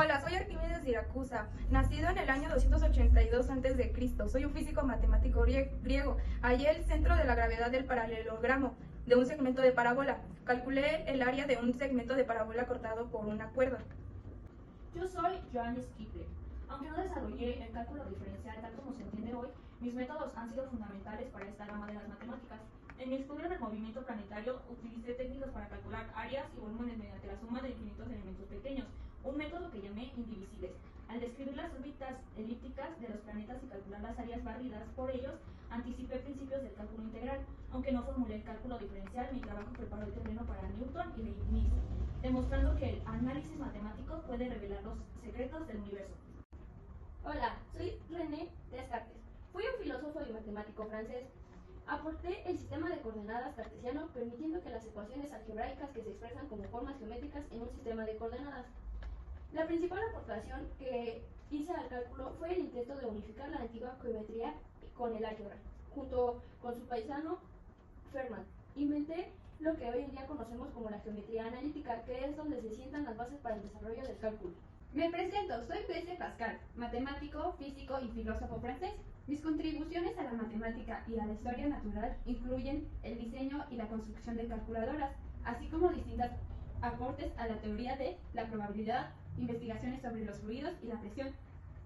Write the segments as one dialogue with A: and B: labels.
A: Hola, soy Arquímedes de Siracusa, nacido en el año 282 a.C. Soy un físico matemático griego. Hallé el centro de la gravedad del paralelogramo de un segmento de parábola. Calculé el área de un segmento de parábola cortado por una cuerda.
B: Yo soy Johannes Kepler. Aunque no desarrollé el cálculo diferencial tal como se entiende hoy, mis métodos han sido fundamentales para esta rama de las matemáticas. En mi estudio del movimiento planetario utilicé técnicas para calcular áreas y volúmenes mediante la suma de infinitos elementos pequeños, un método que llamé indivisibles. Al describir las órbitas elípticas de los planetas y calcular las áreas barridas por ellos, anticipé principios del cálculo integral. Aunque no formulé el cálculo diferencial, mi trabajo preparó el terreno para Newton y Leibniz, demostrando que el análisis matemático puede revelar los secretos del universo.
C: Hola, soy René Descartes. Fui un filósofo y matemático francés. Aporté el sistema de coordenadas cartesiano, permitiendo que las ecuaciones algebraicas que se expresan como formas geométricas en un sistema de coordenadas. La principal aportación que hice al cálculo fue el intento de unificar la antigua geometría con el álgebra. Junto con su paisano Fermat, inventé lo que hoy en día conocemos como la geometría analítica, que es donde se sientan las bases para el desarrollo del cálculo.
D: Me presento, soy Blaise Pascal, matemático, físico y filósofo francés. Mis contribuciones a la matemática y a la historia natural incluyen el diseño y la construcción de calculadoras, así como distintos aportes a la teoría de la probabilidad, investigaciones sobre los fluidos y la presión.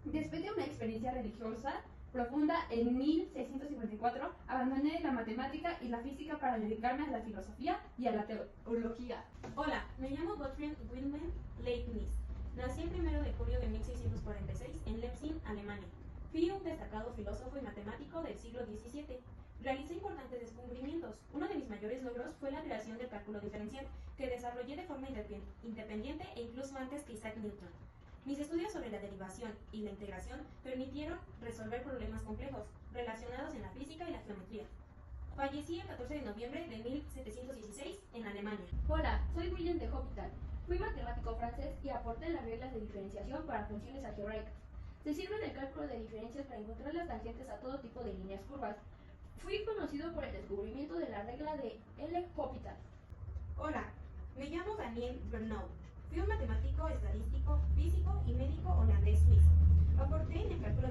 D: Después de una experiencia religiosa profunda en 1654, abandoné la matemática y la física para dedicarme a la filosofía y a la teología.
E: Hola, me llamo Gottfried Wilhelm Leibniz. Nací el 1 de julio de 1646 en Leipzig, Alemania. Fui un destacado filósofo y matemático del siglo XVII. Realicé importantes descubrimientos. Uno de mis mayores logros fue la creación del cálculo diferencial, que desarrollé de forma independiente e incluso antes que Isaac Newton. Mis estudios sobre la derivación y la integración permitieron resolver problemas complejos relacionados en la física y la geometría. Fallecí el 14 de noviembre de 1716 en Alemania.
C: Hola, soy William de Hospital. Fui matemático francés y aporté las reglas de diferenciación para funciones algebraicas. Se sirve del cálculo de diferencias para encontrar las tangentes a todo tipo de líneas curvas. Fui conocido por el descubrimiento de la regla de L'Hopital.
E: Hola, me llamo Daniel Bernoulli. Fui un matemático, estadístico, físico y médico holandés suizo. Aporté en el cálculo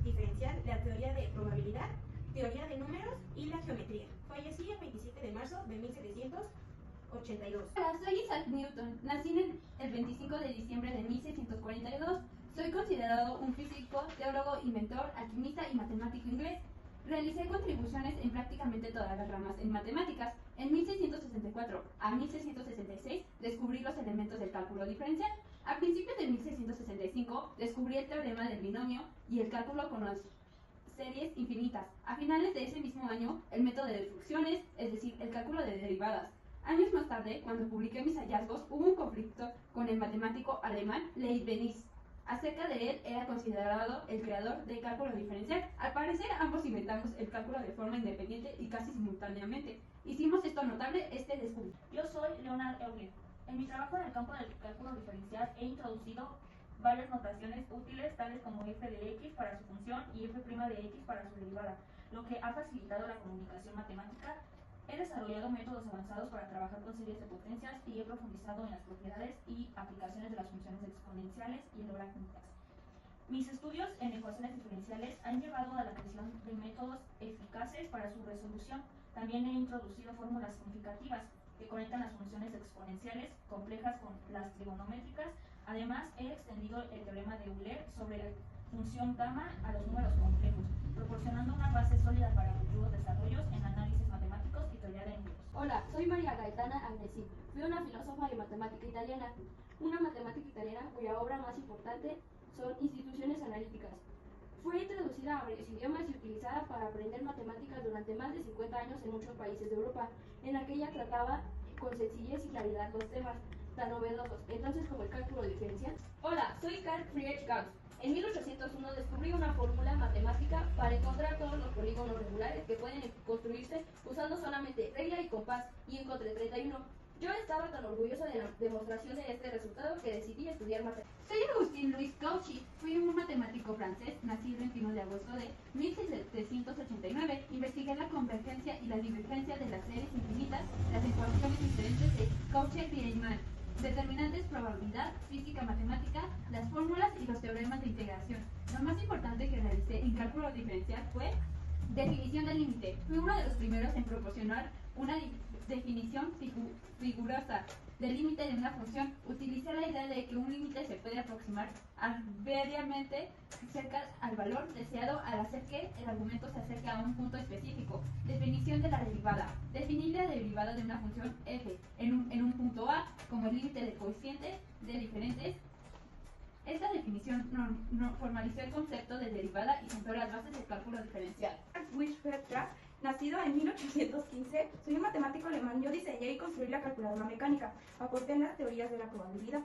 E: diferencial la teoría de probabilidad, teoría de números y la geometría. Fallecí el 27 de marzo de 1782.
D: Hola, soy Isaac Newton. Nací el 25 de diciembre de 1642. Soy considerado un físico, teólogo, inventor, alquimista y matemático inglés. Realicé contribuciones en prácticamente todas las ramas en matemáticas. En 1664 a 1666 descubrí los elementos del cálculo diferencial. A principios de 1665 descubrí el teorema del binomio y el cálculo con las series infinitas. A finales de ese mismo año, el método de funciones, es decir, el cálculo de derivadas. Años más tarde, cuando publiqué mis hallazgos, hubo un conflicto con el matemático alemán Leibniz. Acerca de él era considerado el creador del cálculo diferencial. Al parecer, ambos inventamos el cálculo de forma independiente y casi simultáneamente. Hicimos esto notable este descubrimiento.
B: Yo soy Leonard Euler. En mi trabajo en el campo del cálculo diferencial he introducido varias notaciones útiles, tales como f de x para su función y f' de x para su derivada, lo que ha facilitado la comunicación matemática. He desarrollado métodos avanzados para trabajar con series de potencias y he profundizado en las propiedades y aplicaciones de las funciones exponenciales y logarítmicas. Mis estudios en ecuaciones diferenciales han llevado a la creación de métodos eficaces para su resolución. También he introducido fórmulas significativas que conectan las funciones exponenciales complejas con las trigonométricas. Además, he extendido el teorema de Euler sobre la función gamma a los números complejos, proporcionando una base sólida para futuros desarrollos en análisis matemáticos y teoría de números.
C: Hola, soy María Gaetana Agnesi. Fui una filósofa y matemática italiana. Una matemática italiana cuya obra más importante son Instituciones Analíticas. Fue traducida a varios idiomas y utilizada para aprender matemáticas durante más de 50 años en muchos países de Europa. En aquella trataba con sencillez y claridad los temas tan novedosos, entonces como el cálculo diferencial.
D: Hola, soy Carl Friedrich Gauss. En 1801 descubrí una fórmula matemática para encontrar todos los polígonos regulares que pueden construirse usando solamente regla y compás, y encontré 31. Yo estaba tan orgullosa de la demostración de este resultado que decidí estudiar matemáticas. Soy Agustín Louis Cauchy. Fui un matemático francés, nacido el 21 de agosto de 1789. Investigué la convergencia y la divergencia de las series infinitas, las ecuaciones diferentes de Cauchy-Riemann. determinantes, probabilidad, física, matemática, las fórmulas y los teoremas de integración. Lo más importante que realicé en cálculo diferencial fue definición del límite. Fui uno de los primeros en proporcionar una definición rigurosa del límite de una función. Utilicé la idea de que un límite se puede aproximar arbitrariamente cerca al valor deseado al hacer que el argumento se acerque a un punto específico. Definición de la derivada. Definir la derivada de una función f en un punto A como el límite de cocientes de diferentes. Esta definición formalizó el concepto de derivada y sentó las bases del cálculo diferencial.
A: Wissenschaft, nacido en 1815, soy un matemático alemán. Yo diseñé y construí la calculadora mecánica. Aporté en las teorías de la probabilidad.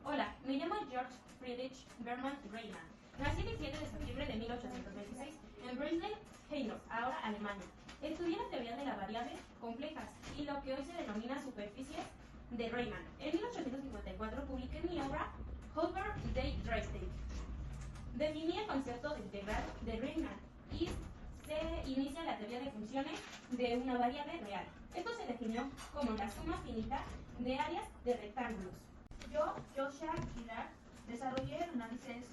E: Hola, me llamo George Friedrich Berman Riemann. Nací el 7 de septiembre de 1826 en Breisling-Hainoch, ahora Alemania. Estudié la teoría de las variables complejas y lo que hoy se denomina superficies de Riemann. En 1854 publiqué mi obra Holberg de Dresden. Definí el concepto de integral de Riemann y se inicia la teoría de funciones de una variable real. Esto se definió como la suma finita de áreas de rectángulos.
B: Yo, Joshua Girard, desarrollé el análisis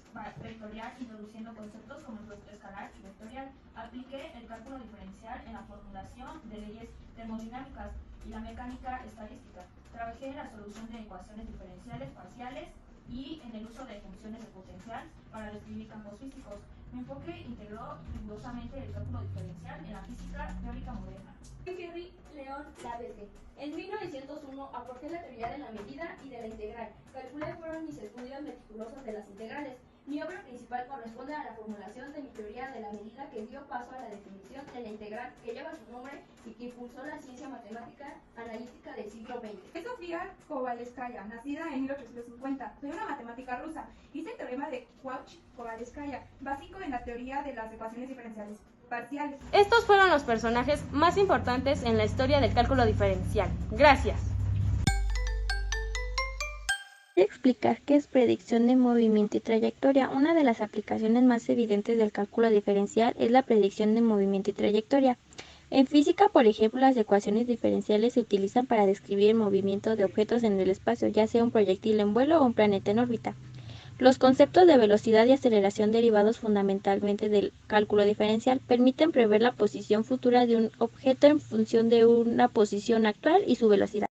B: vectorial introduciendo conceptos como el producto escalar y vectorial. Apliqué el cálculo diferencial en la formulación de leyes termodinámicas y la mecánica estadística. Trabajé en la solución de ecuaciones diferenciales parciales y en el uso de funciones de potencial para describir campos físicos. Mi enfoque integró rigurosamente el cálculo diferencial en la física teórica moderna.
C: Soy Henry León Laverde. En 1901 aporté la teoría de la medida y de la integral. Calculé fueron mis estudios meticulosos de las integrales. Mi obra principal corresponde a la formulación de mi teoría de la medida que dio paso a la definición de la integral que lleva su nombre y que impulsó la ciencia matemática analítica del siglo XX.
A: Soy Sofía Kovalevskaya, nacida en 1850. Soy una matemática rusa. Hice el teorema de Cauchy-Kovalevskaya, básico en la teoría de las ecuaciones diferenciales parciales.
F: Estos fueron los personajes más importantes en la historia del cálculo diferencial. Gracias.
G: Voy a explicar qué es predicción de movimiento y trayectoria. Una de las aplicaciones más evidentes del cálculo diferencial es la predicción de movimiento y trayectoria. En física, por ejemplo, las ecuaciones diferenciales se utilizan para describir el movimiento de objetos en el espacio, ya sea un proyectil en vuelo o un planeta en órbita. Los conceptos de velocidad y aceleración derivados fundamentalmente del cálculo diferencial permiten prever la posición futura de un objeto en función de una posición actual y su velocidad.